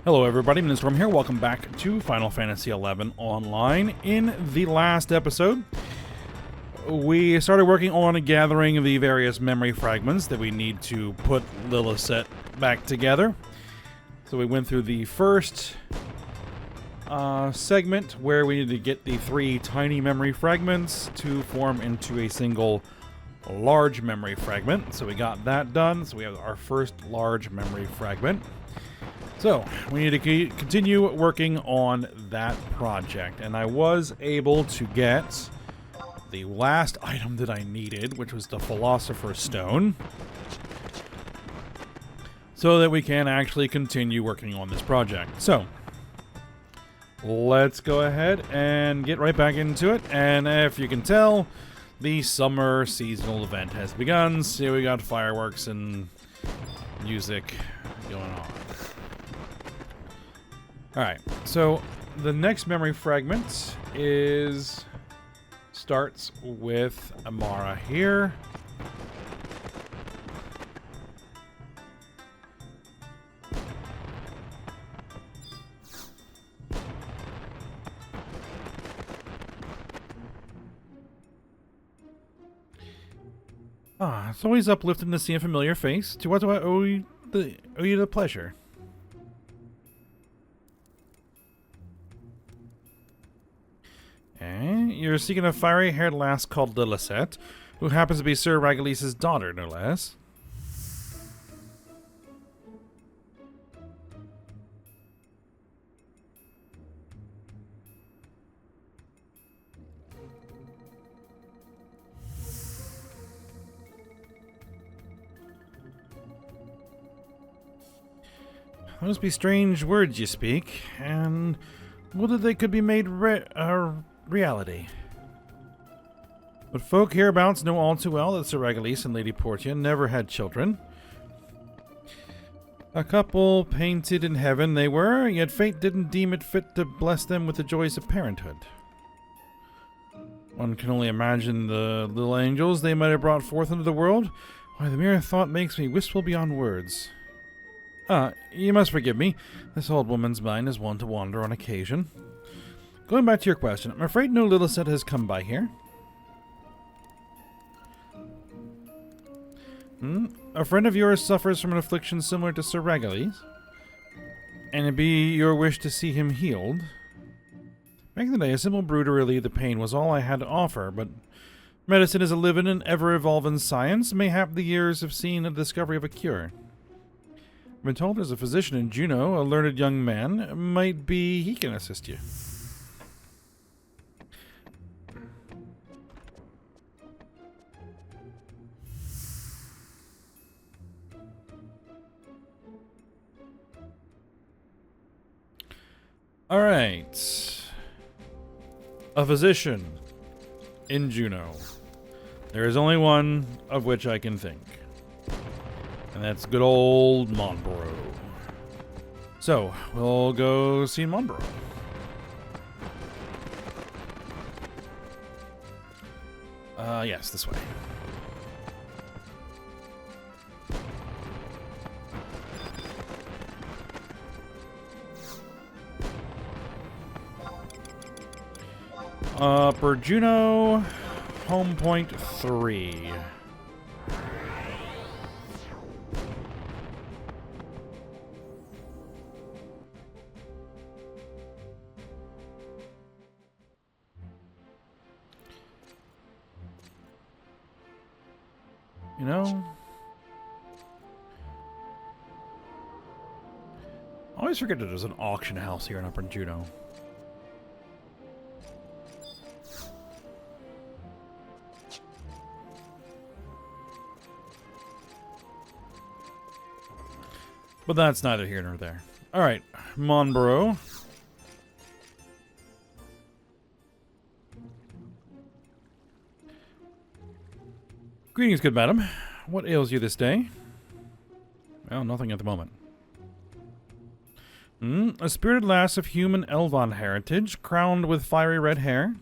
Hello everybody, Storm here. Welcome back to Final Fantasy XI Online. In the last episode, we started working on gathering the various memory fragments that we need to put Lilith back together. So we went through the first segment where we needed to get the 3 tiny memory fragments to form into a single large memory fragment. So we got that done. So we have our first large memory fragment. So, we need to continue working on that project, and I was able to get the last item that I needed, which was the Philosopher's Stone, so that we can actually continue working on this project. So, let's go ahead and get right back into it, and if you can tell, the summer seasonal event has begun. See, we got fireworks and music going on. Alright, so the next memory fragment starts with Amara here. It's always uplifting to see a familiar face. To what do I owe you the pleasure? You're seeking a fiery-haired lass called Lilith, who happens to be Sir Ragalis's daughter, no less. Those be strange words you speak, and whether they could be made reality. But folk hereabouts know all too well that Sir Regalis and Lady Portia never had children. A couple painted in heaven they were, yet fate didn't deem it fit to bless them with the joys of parenthood. One can only imagine the little angels they might have brought forth into the world. Why, the mere thought makes me wistful beyond words. You must forgive me. This old woman's mind is one to wander on occasion. Going back to your question, I'm afraid no Lilith has come by here. A friend of yours suffers from an affliction similar to Sir Regalis, and it be your wish to see him healed. Back in the day, a simple brew to relieve the pain was all I had to offer, but medicine is a living and ever-evolving science. Mayhap the years have seen the discovery of a cure. I've been told there's a physician in Juneau, a learned young man. Might be he can assist you. Alright. A physician in Juneau. There is only one of which I can think. And that's good old Monbro. So, we'll go see Monbro. Yes, this way. Upper Juneau, home point 3. You know, I always forget that there's an auction house here in Upper Juneau. But that's neither here nor there. Alright, Monbro. Greetings, good madam. What ails you this day? Well, nothing at the moment. A spirited lass of human Elvan heritage, crowned with fiery red hair.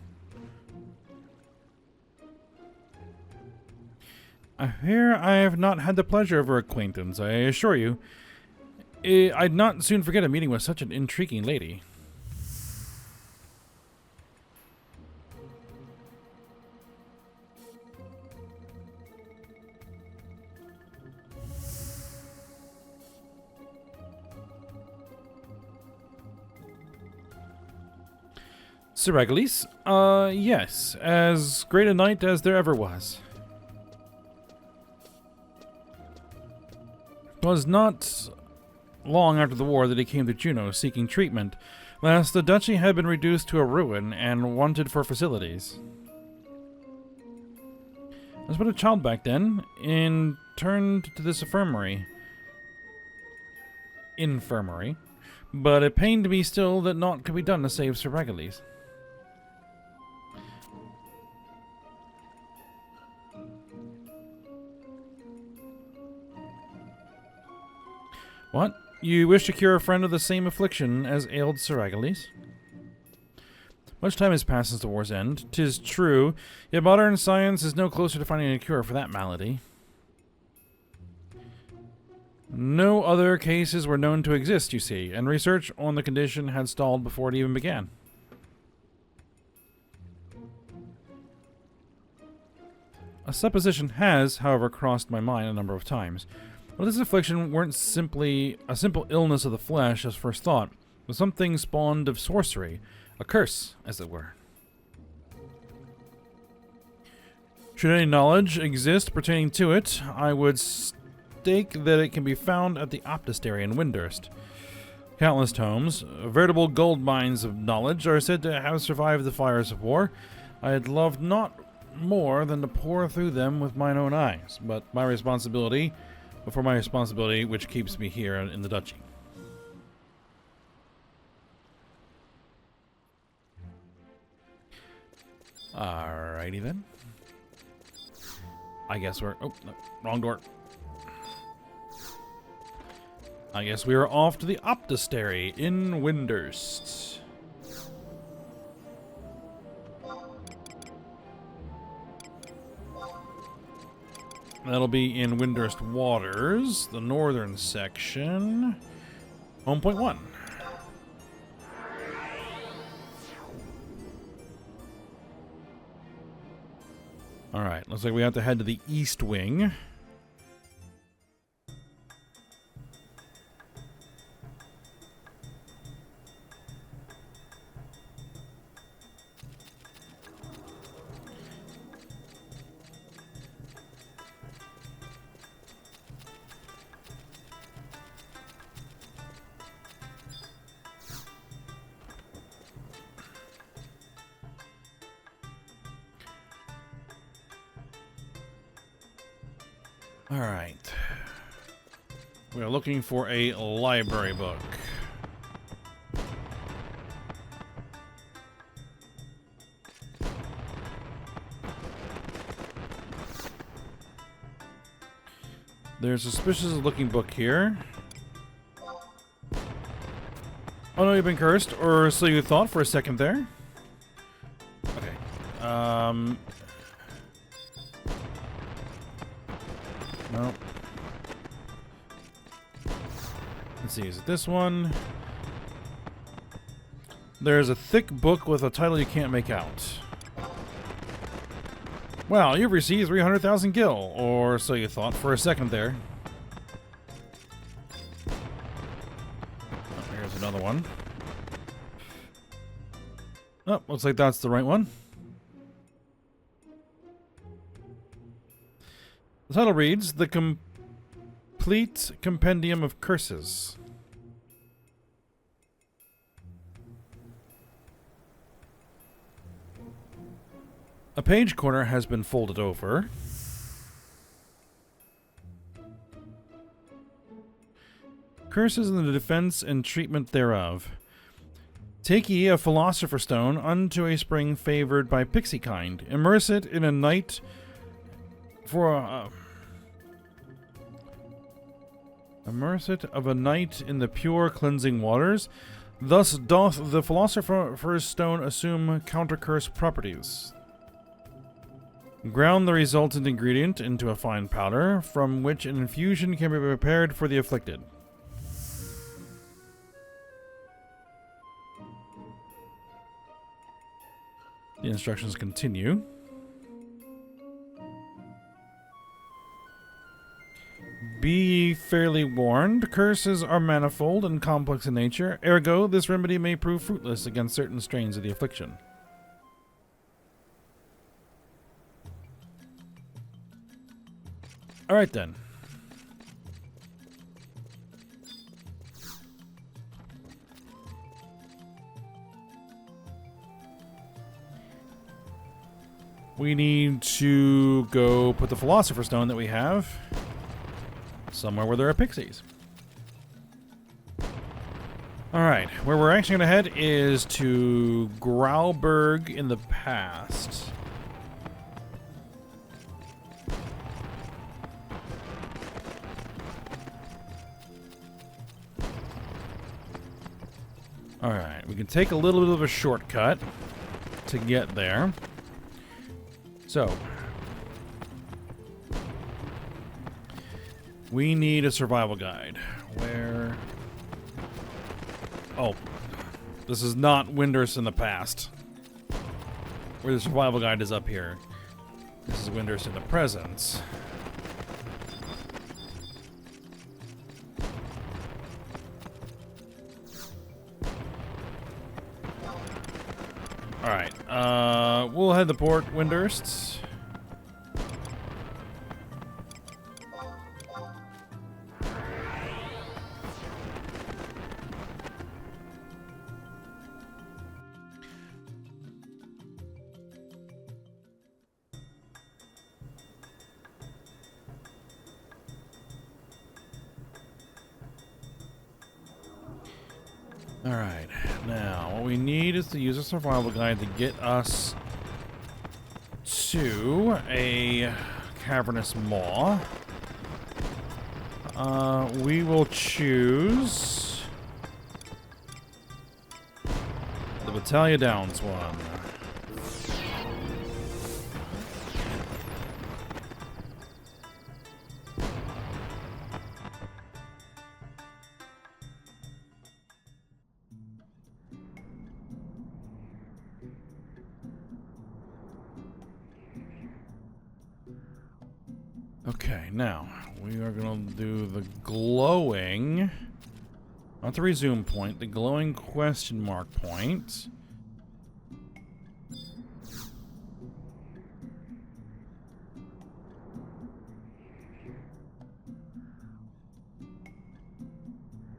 I fear I have not had the pleasure of her acquaintance, I assure you. I'd not soon forget a meeting with such an intriguing lady. Sir Regulis? Yes. As great a knight as there ever was. 'Twas not long after the war that he came to Juneau seeking treatment, lest the duchy had been reduced to a ruin and wanted for facilities. I was but a child back then, and turned to this infirmary. But it pained me still that naught could be done to save Sir Regulis. What? You wish to cure a friend of the same affliction as ailed Sir Regulis? Much time has passed since the war's end, 'tis true, yet modern science is no closer to finding a cure for that malady. No other cases were known to exist, you see, and research on the condition had stalled before it even began. A supposition has, however, crossed my mind a number of times. Well, this affliction weren't simply a simple illness of the flesh as first thought, but something spawned of sorcery, a curse, as it were. Should any knowledge exist pertaining to it, I would stake that it can be found at the Optistery in Windurst. Countless tomes, veritable gold mines of knowledge, are said to have survived the fires of war. I had loved naught more than to pore through them with mine own eyes, but for my responsibility which keeps me here in the duchy. Alrighty then. I guess we're... Oh, no, wrong door. I guess we are off to the Optistery in Windurst. That'll be in Windurst Waters, the northern section. Home point 1. Alright, looks like we have to head to the east wing. Alright. We are looking for a library book. There's a suspicious looking book here. Oh no, you've been cursed, or so you thought for a second there. Okay. Nope. Let's see, is it this one? There's a thick book with a title you can't make out. Well, you've received 300,000 gil, or so you thought for a second there. Oh, here's another one. Oh, looks like that's the right one. The title reads, The Complete Compendium of Curses. A page corner has been folded over. Curses and the defense and treatment thereof. Take ye a philosopher's stone unto a spring favored by pixie kind. Immerse it in a night for a... Immerse it of a night in the pure cleansing waters. Thus doth the philosopher's stone assume counter-curse properties. Ground the resultant ingredient into a fine powder, from which an infusion can be prepared for the afflicted. The instructions continue. Be fairly warned, curses are manifold and complex in nature. Ergo, this remedy may prove fruitless against certain strains of the affliction. Alright then. We need to go put the Philosopher's Stone that we have somewhere where there are pixies. Alright, where we're actually going to head is to Grauberg in the past. Alright, we can take a little bit of a shortcut to get there. So, we need a survival guide. Where? Oh, this is not Windurst in the past. Where the survival guide is up here. This is Windurst in the present. Alright, we'll head to Port Windurst. Alright, now what we need is to use a survival guide to get us to a cavernous maw. We will choose the Battalion Downs one. Okay, now we are going to do the glowing, not the resume point, the glowing question mark point.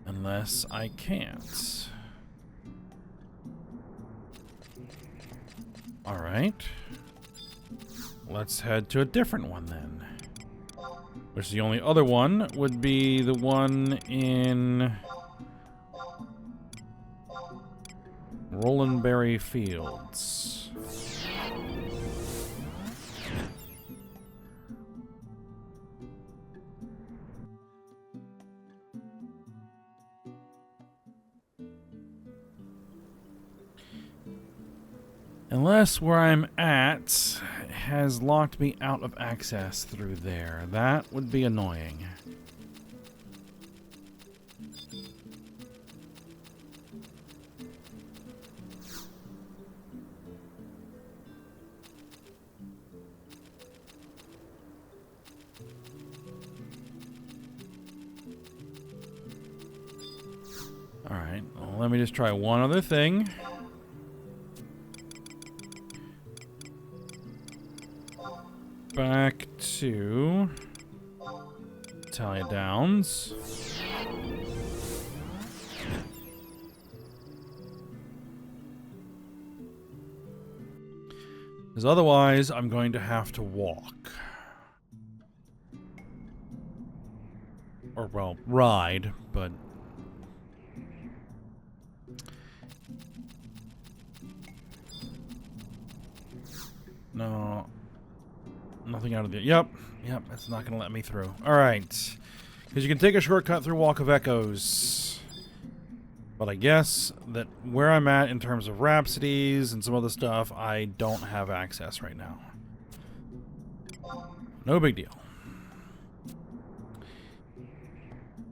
Unless I can't. All right. Let's head to a different one then. Which the only other one would be the one in Rolandberry Fields. Unless where I'm at has locked me out of access through there. That would be annoying. Alright, well, let me just try one other thing. Back to Talia Downs. Because otherwise, I'm going to have to walk. Or, well, ride, but... No... Nothing out of the... Yep, it's not going to let me through. Alright. Because you can take a shortcut through Walk of Echoes. But I guess that where I'm at in terms of Rhapsodies and some other stuff, I don't have access right now. No big deal.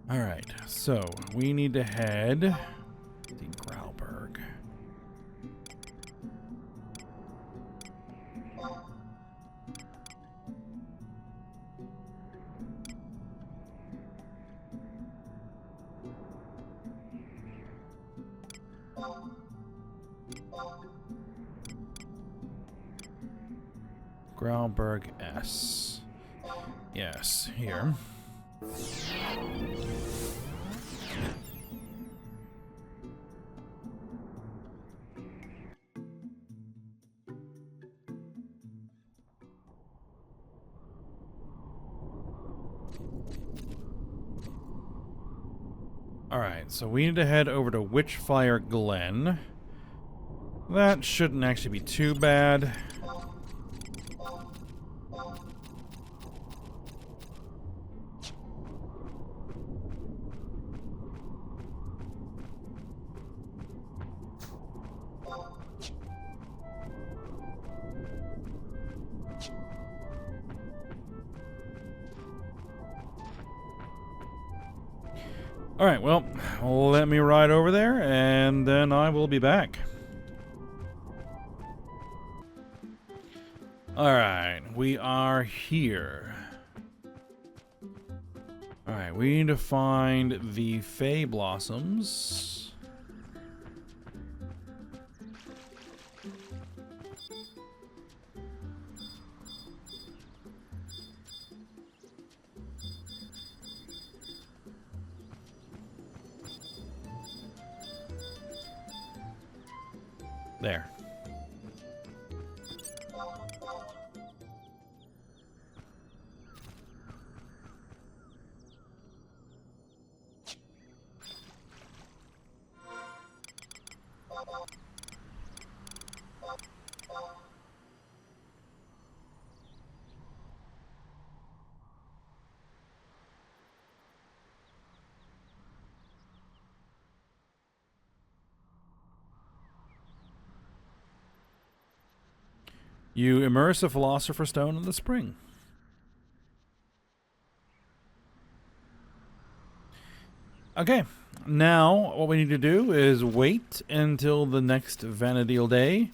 Alright, so we need to head to Grauberg. Grauberg S. Yes, here. Alright, so we need to head over to Witchfire Glen. That shouldn't actually be too bad. Alright, well, let me ride over there, and then I will be back. Alright, we are here. Alright, we need to find the Fey Blossoms. There. You immerse a Philosopher's Stone in the spring. Okay, now what we need to do is wait until the next Vana'diel day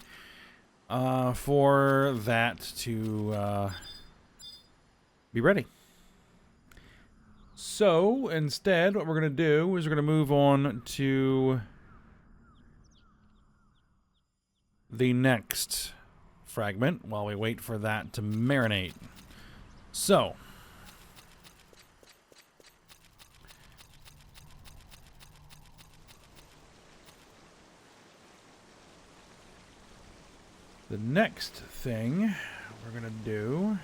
for that to be ready. So instead, what we're going to do is we're going to move on to the next fragment while we wait for that to marinate. So, the next thing we're gonna do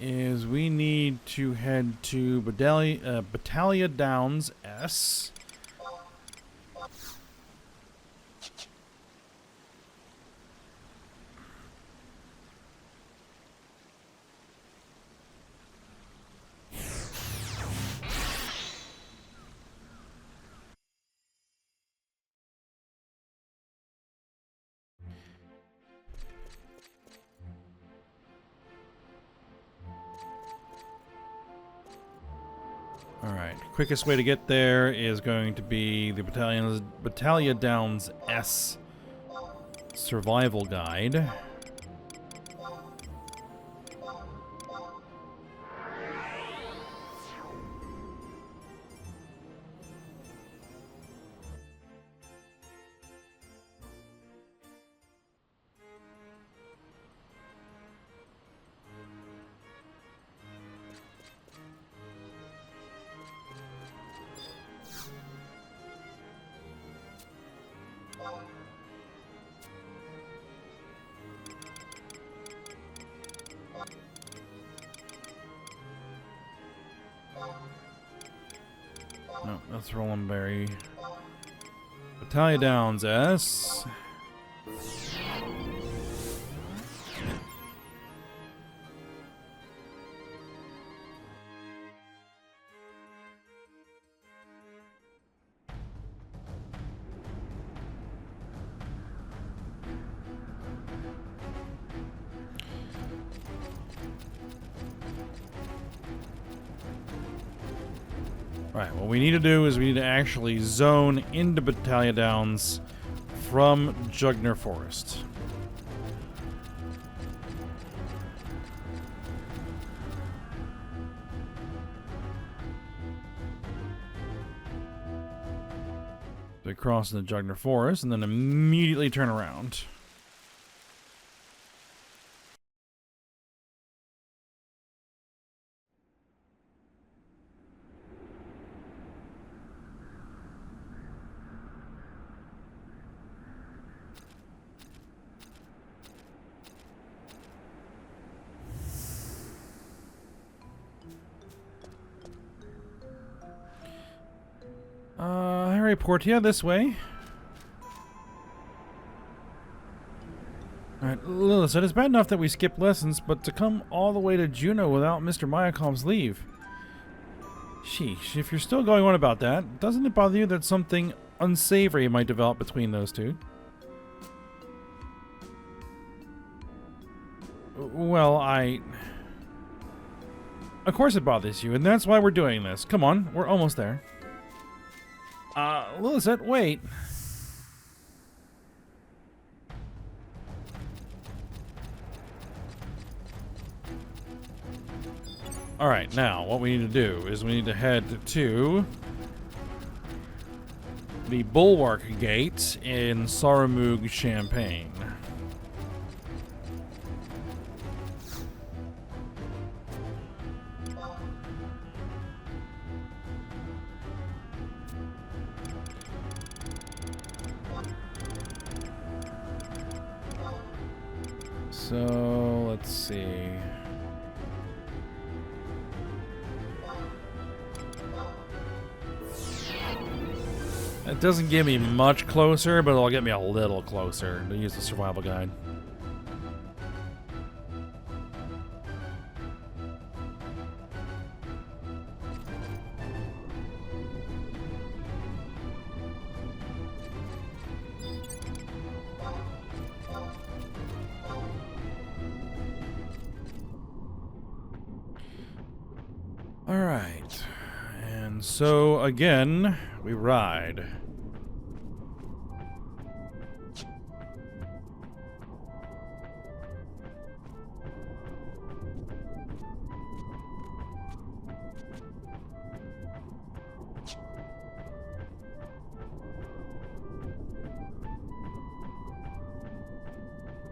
is we need to head to Battaglia Downs S. Alright, quickest way to get there is going to be the Battaglia Downs S Survival Guide. No, that's Rolandberry. Battaglia Downs S. Right, what we need to do is we need to actually zone into Battaglia Downs from Jugner Forest. we cross into Jugner Forest and then immediately turn around. Harry Portia, this way. Alright, Lilith said it's bad enough that we skipped lessons, but to come all the way to Juneau without Mr. Mayakov's leave. Sheesh, if you're still going on about that, doesn't it bother you that something unsavory might develop between those two? Well, Of course it bothers you, and that's why we're doing this. Come on, we're almost there. Lilith said, wait. Alright, now, what we need to do is we need to head to the Bulwark Gate in Saramug, Champagne. So, let's see. It doesn't get me much closer, but it'll get me a little closer to use the survival guide. Alright, and so again, we ride.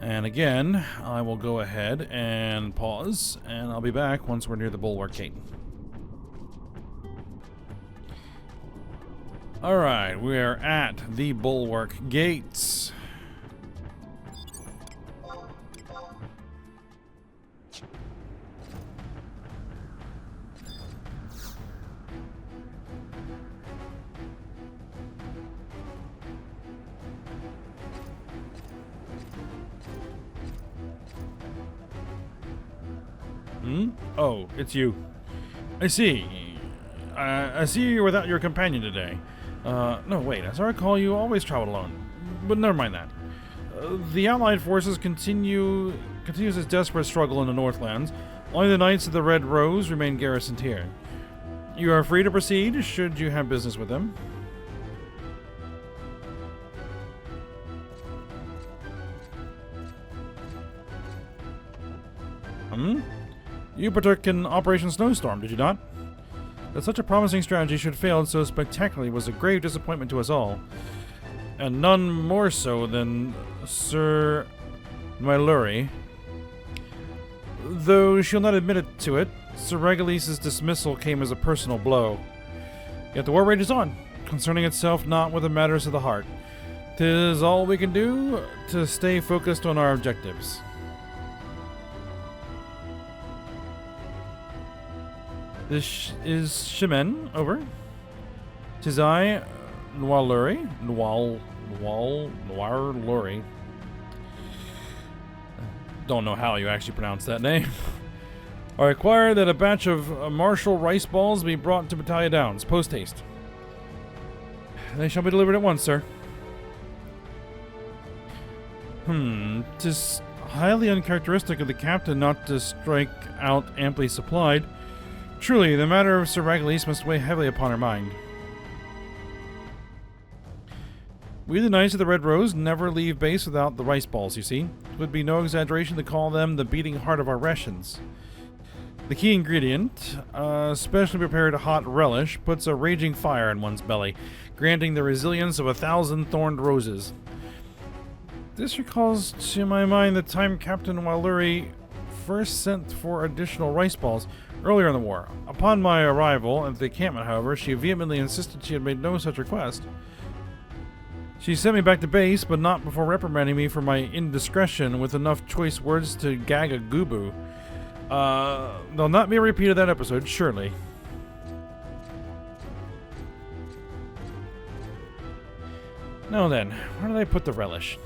And again, I will go ahead and pause, and I'll be back once we're near the Bulwark Gate. Alright, we are at the Bulwark Gates. Oh, it's you. I see. I see you're without your companion today. No, wait. As I recall, you always traveled alone. But never mind that. The Allied forces continues its desperate struggle in the Northlands. Only the Knights of the Red Rose remain garrisoned here. You are free to proceed, should you have business with them. You partook in Operation Snowstorm, did you not? That such a promising strategy should fail so spectacularly was a grave disappointment to us all. And none more so than Sir Myluri. Though she'll not admit it to it, Sir Regalis's dismissal came as a personal blow. Yet the war rages on, concerning itself not with the matters of the heart. 'Tis all we can do to stay focused on our objectives. This is Shemen, over. 'Tis I, Noir Luri. Don't know how you actually pronounce that name. I require that a batch of Marshall rice balls be brought to Battaglia Downs, post haste. They shall be delivered at once, sir. 'Tis highly uncharacteristic of the captain not to strike out amply supplied. Truly, the matter of Sir Regalis must weigh heavily upon her mind. We, the Knights of the Red Rose, never leave base without the rice balls, you see. It would be no exaggeration to call them the beating heart of our rations. The key ingredient, specially prepared hot relish, puts a raging fire in one's belly, granting the resilience of 1,000 thorned roses. This recalls to my mind the time Captain Waluri first sent for additional rice balls earlier in the war. Upon my arrival at the encampment, however, she vehemently insisted she had made no such request. She sent me back to base, but not before reprimanding me for my indiscretion with enough choice words to gag a goobu. There'll not be a repeat of that episode, surely. Now then, where did I put the relish?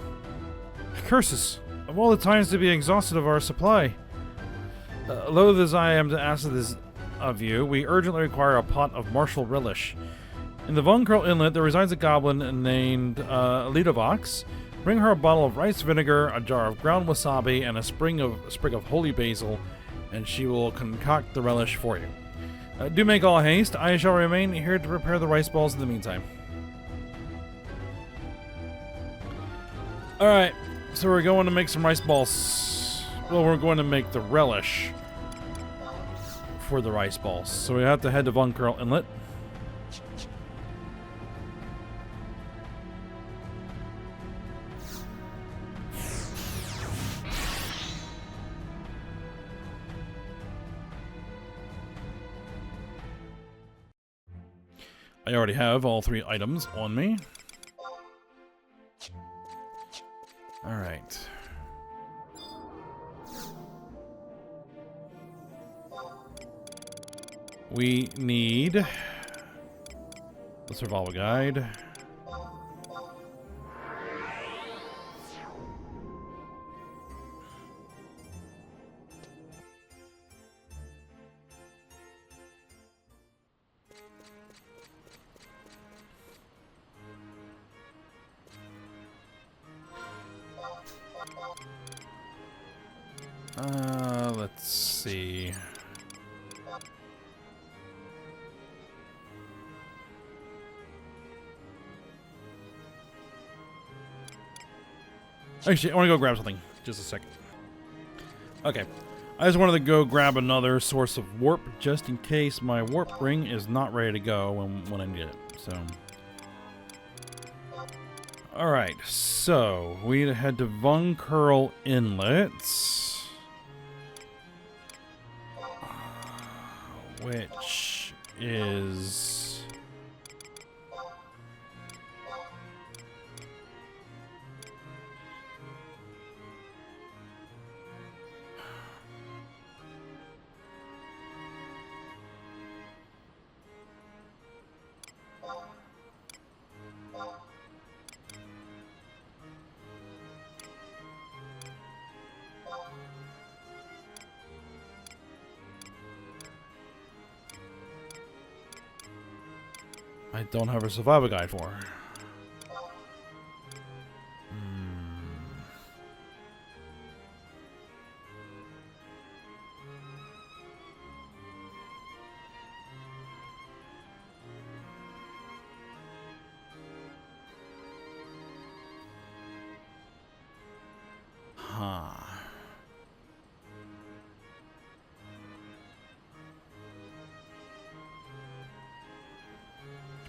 Curses! Of all the times to be exhausted of our supply. Loath as I am to ask this of you, we urgently require a pot of martial relish. In the Von Curl Inlet, there resides a goblin named Lidovox. Bring her a bottle of rice vinegar, a jar of ground wasabi, and a sprig of holy basil, and she will concoct the relish for you. Do make all haste. I shall remain here to prepare the rice balls in the meantime. Alright, so we're going to make some rice balls. Well, we're going to make the relish for the rice balls. So we have to head to Von Curl Inlet. I already have all 3 items on me. All right. We need the survival guide. Let's see. Actually, I want to go grab something. Just a second. Okay. I just wanted to go grab another source of warp, just in case my warp ring is not ready to go when I need it. So... Alright, so we head to Von Curl Inlet, which is... I don't have a survival guide for.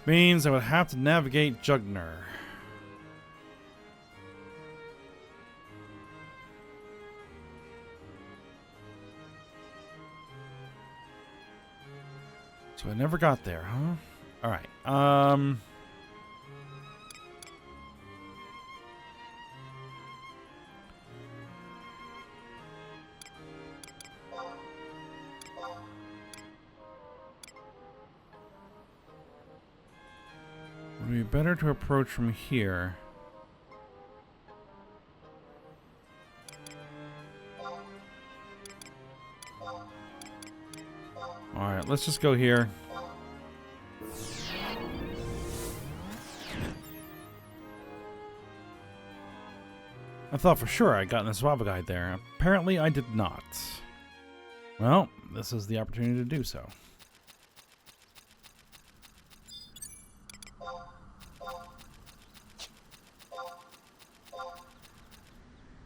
Means I would have to navigate Jugner. So I never got there, huh? Alright, would be better to approach from here. Alright, let's just go here. I thought for sure I'd gotten the survival guide there. Apparently I did not. Well, this is the opportunity to do so.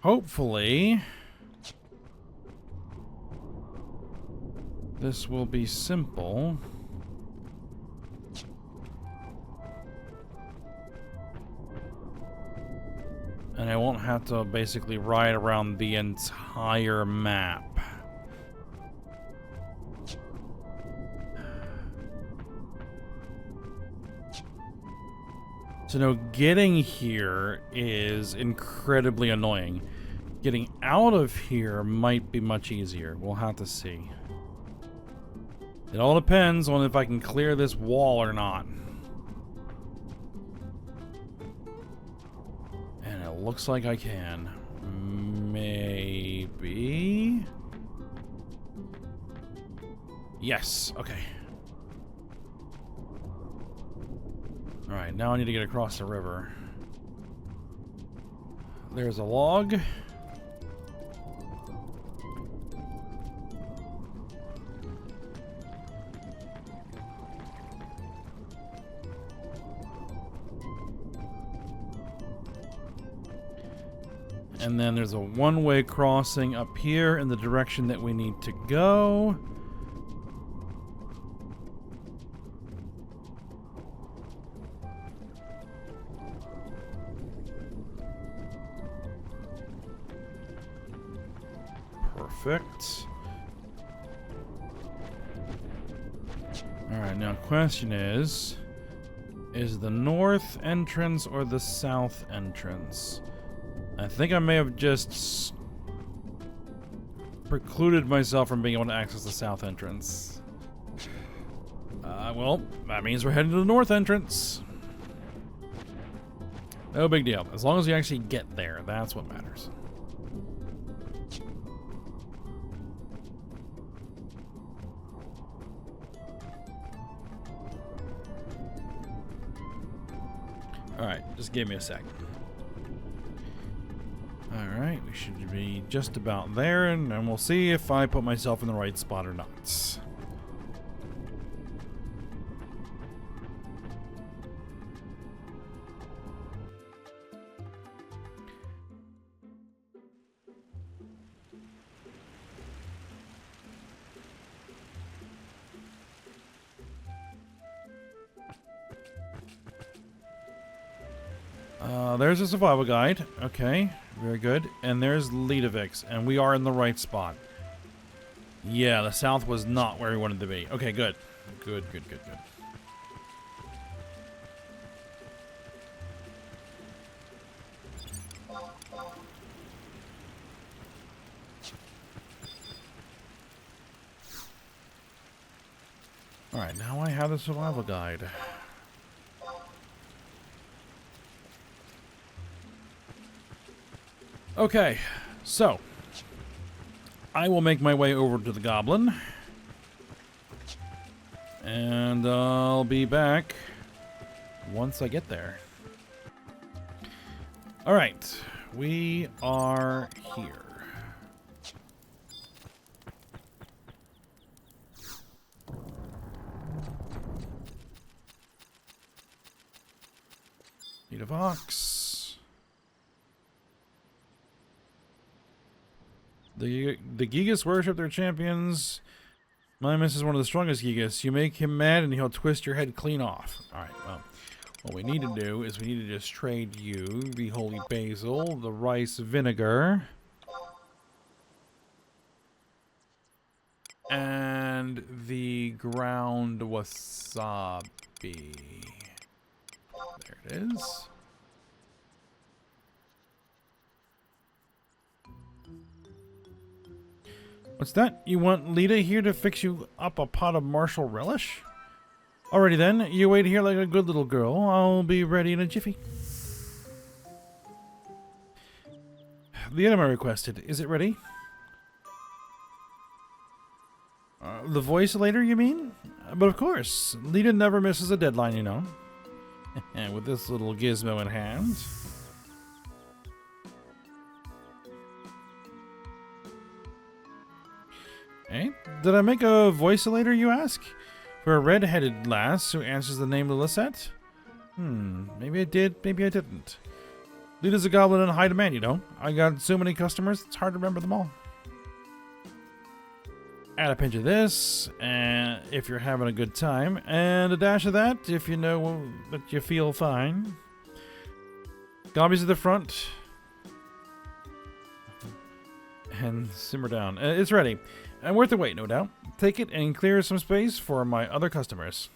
Hopefully... This will be simple. And I won't have to basically ride around the entire map. So now getting here is incredibly annoying. Getting out of here might be much easier. We'll have to see. It all depends on if I can clear this wall or not. And it looks like I can. Maybe. Yes, okay. Alright, now I need to get across the river. There's a log. And then there's a one-way crossing up here in the direction that we need to go. Perfect. Alright, now question is the north entrance or the south entrance? I think I may have just precluded myself from being able to access the south entrance. Well, that means we're heading to the north entrance. No big deal. As long as you actually get there, that's what matters. Alright, just give me a sec. Alright, we should be just about there, and we'll see if I put myself in the right spot or not. There's a survival guide. Okay, very good. And there's Lidovix, and we are in the right spot. Yeah, the south was not where we wanted to be. Okay, good. Good. Alright, now I have the survival guide. Okay, so I will make my way over to the goblin, and I'll be back once I get there. All right, we are here. Need a Vox. The Gigas worship their champions. Mimus is one of the strongest Gigas. You make him mad and he'll twist your head clean off. Alright, well, what we need to do is we need to just trade you the holy basil, the rice vinegar, and the ground wasabi. There it is. What's that? You want Lita here to fix you up a pot of martial relish? Alrighty then, you wait here like a good little girl. I'll be ready in a jiffy. The item I requested, is it ready? The voicelator, you mean? But of course, Lita never misses a deadline, you know. And with this little gizmo in hand. Eh? Did I make a voicelator, you ask? For a red-headed lass who answers the name of Lisette? Maybe I did, maybe I didn't. Lita's a goblin in high demand, you know. I got so many customers, it's hard to remember them all. Add a pinch of this, and if you're having a good time, and a dash of that if you know that you feel fine. Gobbies at the front. And simmer down. It's ready. And worth the wait, no doubt. Take it and clear some space for my other customers.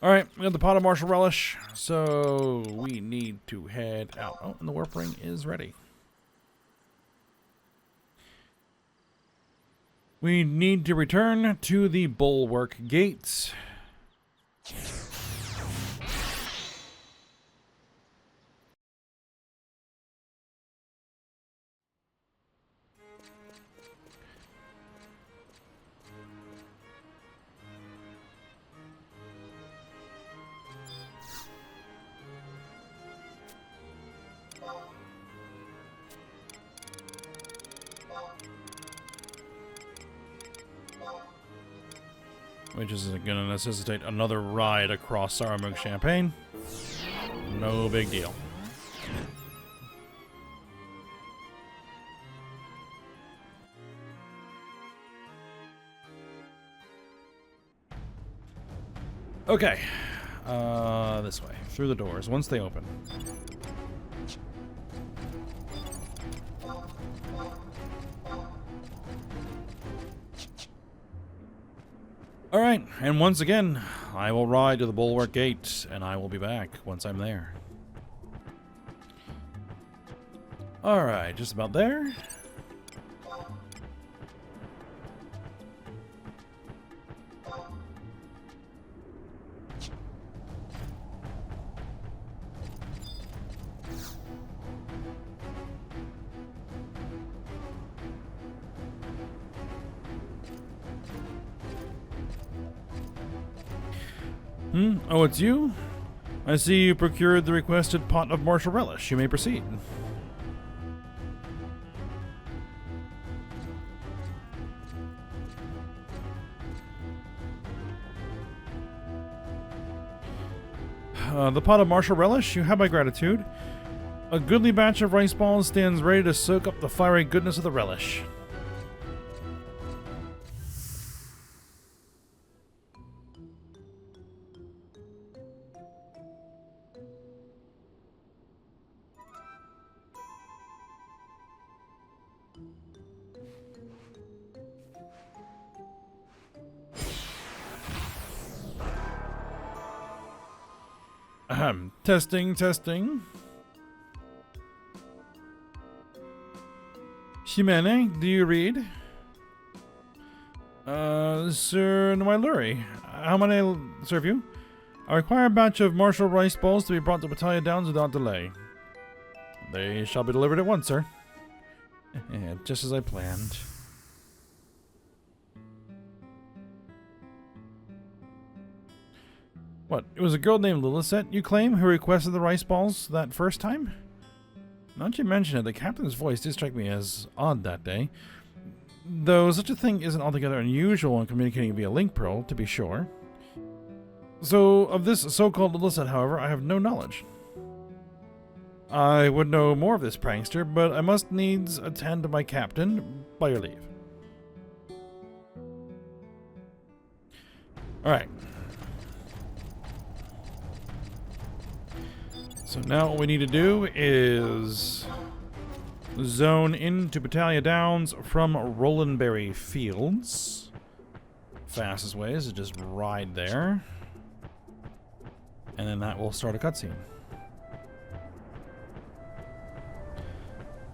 Alright, we got the pot of martial relish, so we need to head out. Oh, and the warp ring is ready. We need to return to the bulwark gates. Which is going to necessitate another ride across Saramuk Champagne. No big deal. Okay. This way. Through the doors, once they open. Alright, and once again, I will ride to the bulwark gate, and I will be back once I'm there. Alright, just about there. Oh, it's you? I see you procured the requested pot of martial relish. You may proceed. The pot of martial relish, you have my gratitude. A goodly batch of rice balls stands ready to soak up the fiery goodness of the relish. Testing, testing. Shimene, do you read? Sir Noiluri, how may I serve you? I require a batch of martial rice balls to be brought to Battalion Downs without delay. They shall be delivered at once, sir. Yeah, just as I planned. What, it was a girl named Lilithset, you claim, who requested the rice balls that first time? Now that you mention it, the captain's voice did strike me as odd that day. Though such a thing isn't altogether unusual when communicating via link pearl, to be sure. So, of this so-called Lilithset, however, I have no knowledge. I would know more of this prankster, but I must needs attend to my captain, by your leave. Alright. So now what we need to do is zone into Battalion Downs from Rolandberry Fields. Fastest way is to just ride there. And then that will start a cutscene.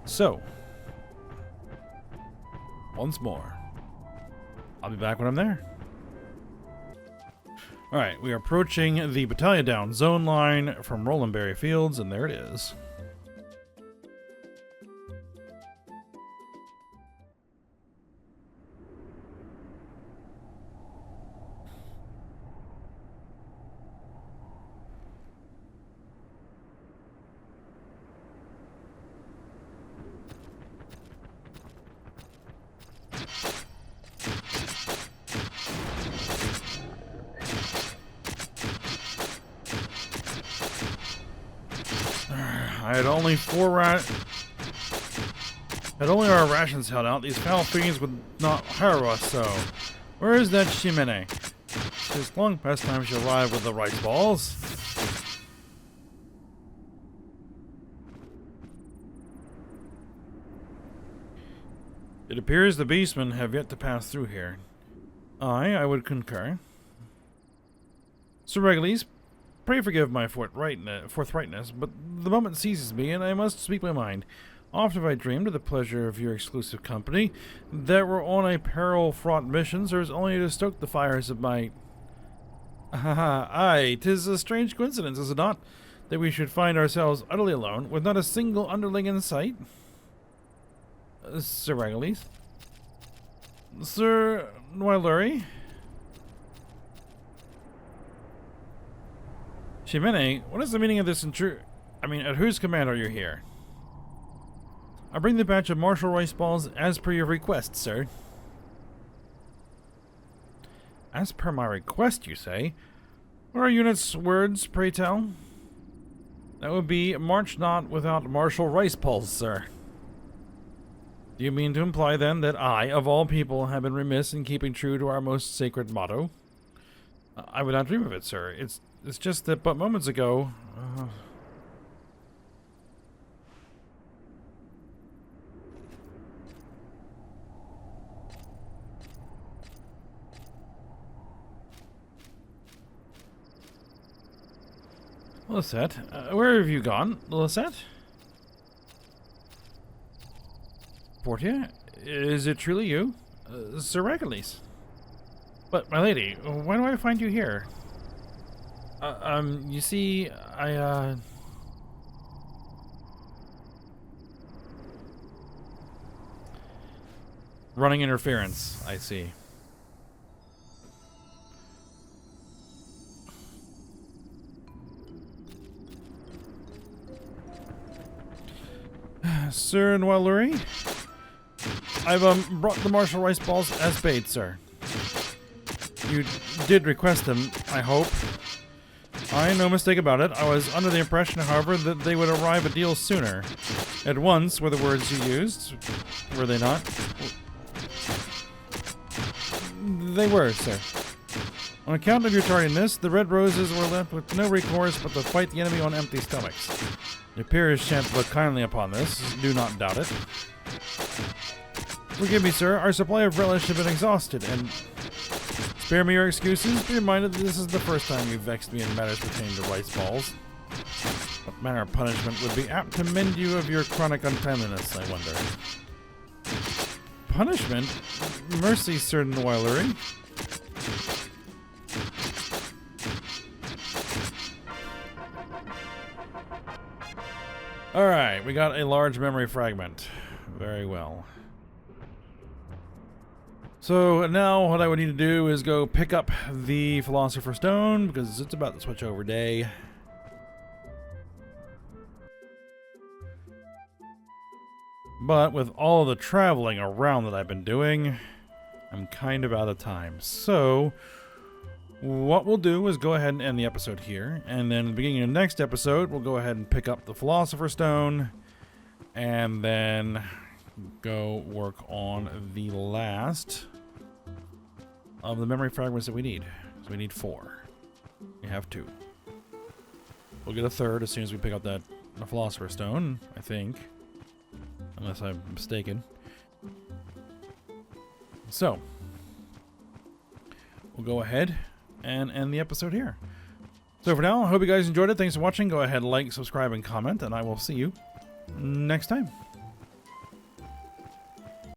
So, once more, I'll be back when I'm there. Alright, we are approaching the Battalion Down zone line from Rolandberry Fields, and there it is. I had only 4 rounds. Had only our rations held out, these foul fiends would not harrow us so. Where is that Shimene? 'Tis long past time she arrived with the rice balls. It appears the beastmen have yet to pass through here. I would concur. Sir Regulus, pray forgive my forthrightness, but the moment seizes me, and I must speak my mind. Often have I dreamed of the pleasure of your exclusive company, that we're on a peril-fraught mission serves only to stoke the fires of my... Aye, 'tis a strange coincidence, is it not, that we should find ourselves utterly alone, with not a single underling in sight? Sir Regulus? Sir Noiluri? Shimene, what is the meaning of this at whose command are you here? I bring the batch of martial rice balls as per your request, sir. As per my request, you say? What are unit's words, pray tell? That would be, march not without martial rice balls, sir. Do you mean to imply, then, that I, of all people, have been remiss in keeping true to our most sacred motto? I would not dream of it, sir. It's just that but moments ago... Lisette, where have you gone, Lisette? Portia, is it truly you? Sir Regulus? But, my lady, why do I find you here? You see, Running interference, I see. Sir Noiluri? I've brought the martial rice balls as bait, sir. You did request them, I hope. No mistake about it. I was under the impression, however, that they would arrive a deal sooner. At once were the words you used, were they not? They were, sir. On account of your tardiness, the Red Roses were left with no recourse but to fight the enemy on empty stomachs. Your peers shan't look kindly upon this, do not doubt it. Forgive me, sir, our supply of relish has been exhausted, and... Spare me your excuses, be reminded that this is the first time you've vexed me in matters pertaining to rice balls. What manner of punishment would be apt to mend you of your chronic untimeliness, I wonder? Punishment? Mercy, Sir Noiluri. Alright, we got a large memory fragment. Very well. So now what I would need to do is go pick up the Philosopher's Stone, because it's about to switch over day. But with all of the traveling around that I've been doing, I'm kind of out of time. So what we'll do is go ahead and end the episode here, and then at the beginning of the next episode, we'll go ahead and pick up the Philosopher's Stone, and then go work on the last of the memory fragments that we need. So we need 4. We have 2. We'll get a third as soon as we pick up the Philosopher's Stone, I think. Unless I'm mistaken. So, we'll go ahead and end the episode here. So for now, I hope you guys enjoyed it. Thanks for watching. Go ahead, like, subscribe, and comment, and I will see you next time.